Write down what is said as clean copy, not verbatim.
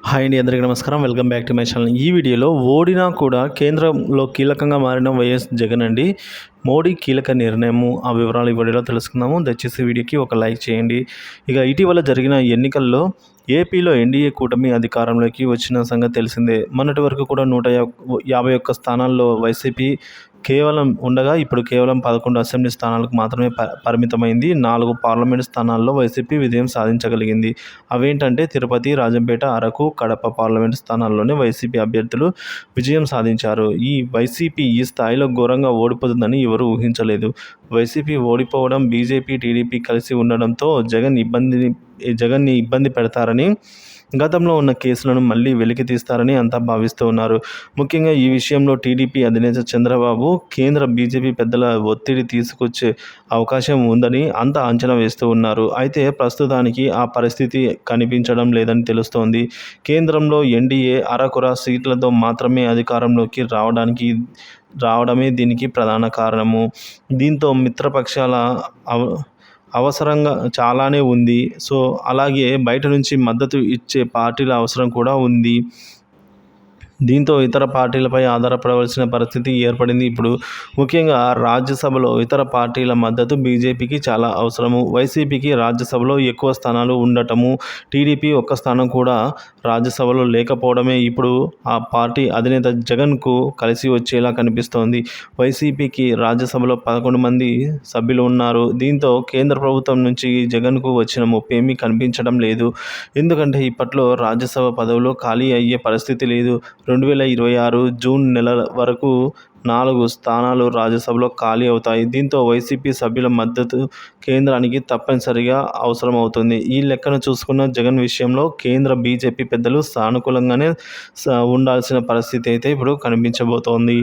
Hi అండి, అందరికీ నమస్కారం. Welcome back to my channel. ఈ వీడియోలో ఓడినా కూడా కేంద్రంలో కీలకంగా మారిన వైఎస్ జగన్ అండి. మోడీ కీలక నిర్ణయము, ఆ వివరాలు ఈ వీడియోలో తెలుసుకుందాము. దయచేసి వీడియోకి ఒక లైక్ చేయండి. ఇక ఇటీవల జరిగిన ఎన్నికల్లో ఏపీలో ఎన్డీఏ కూటమి అధికారంలోకి వచ్చిన సంగతి తెలిసిందే. మొన్నటి వరకు కూడా 151 స్థానాల్లో వైసీపీ కేవలం ఉండగా ఇప్పుడు కేవలం 11 అసెంబ్లీ స్థానాలకు మాత్రమే పరిమితమైంది. 4 పార్లమెంటు స్థానాల్లో వైసీపీ విజయం సాధించగలిగింది. అవేంటంటే తిరుపతి, రాజంపేట, అరకు, కడప పార్లమెంటు స్థానాల్లోనే వైసీపీ అభ్యర్థులు విజయం సాధించారు. ఈ వైసీపీ ఈ స్థాయిలో ఘోరంగా ఓడిపోతుందని ఎవరూ ఊహించలేదు. వైసీపీ ఓడిపోవడం, బీజేపీ, టీడీపీ కలిసి ఉండడంతో జగన్ని ఇబ్బంది పెడతారని, గతంలో ఉన్న కేసులను మళ్లీ వెలికి తీస్తారని అంతా భావిస్తూ ఉన్నారు. ముఖ్యంగా ఈ విషయంలో టీడీపీ అధినేత చంద్రబాబు కేంద్ర బీజేపీ పెద్దల ఒత్తిడి తీసుకొచ్చే అవకాశం ఉందని అంతా అంచనా వేస్తూ ఉన్నారు. అయితే ప్రస్తుతానికి ఆ పరిస్థితి కనిపించడం లేదని తెలుస్తోంది. కేంద్రంలో ఎన్డీఏ అరకొర సీట్లతో మాత్రమే అధికారంలోకి రావడమే దీనికి ప్రధాన కారణము. దీంతో మిత్రపక్షాల అవసరంగా చాలానే ఉంది. సో అలాగే బయట నుంచి మద్దతు ఇచ్చే పార్టీల అవసరం కూడా ఉంది. దీంతో ఇతర పార్టీలపై ఆధారపడవలసిన పరిస్థితి ఏర్పడింది. ఇప్పుడు ముఖ్యంగా రాజ్యసభలో ఇతర పార్టీల మద్దతు బీజేపీకి చాలా అవసరము. వైసీపీకి రాజ్యసభలో ఎక్కువ స్థానాలు ఉండటము, టీడీపీ ఒక్క స్థానం కూడా రాజ్యసభలో లేకపోవడమే ఇప్పుడు ఆ పార్టీ అధినేత జగన్కు కలిసి వచ్చేలా కనిపిస్తోంది. వైసీపీకి రాజ్యసభలో 11 మంది సభ్యులు ఉన్నారు. దీంతో కేంద్ర ప్రభుత్వం నుంచి జగన్కు వచ్చిన ముప్పేమీ కనిపించడం లేదు. ఎందుకంటే ఇప్పట్లో రాజ్యసభ పదవులు ఖాళీ అయ్యే పరిస్థితి లేదు. 2026 జూన్ నెల వరకు 4 స్థానాలు రాజ్యసభలో ఖాళీ అవుతాయి. దీంతో వైసీపీ సభ్యుల మద్దతు కేంద్రానికి తప్పనిసరిగా అవసరమవుతుంది. ఈ లెక్కను చూసుకున్న జగన్ విషయంలో కేంద్ర బీజేపీ పెద్దలు సానుకూలంగానే ఉండాల్సిన పరిస్థితి అయితే ఇప్పుడు కనిపించబోతోంది.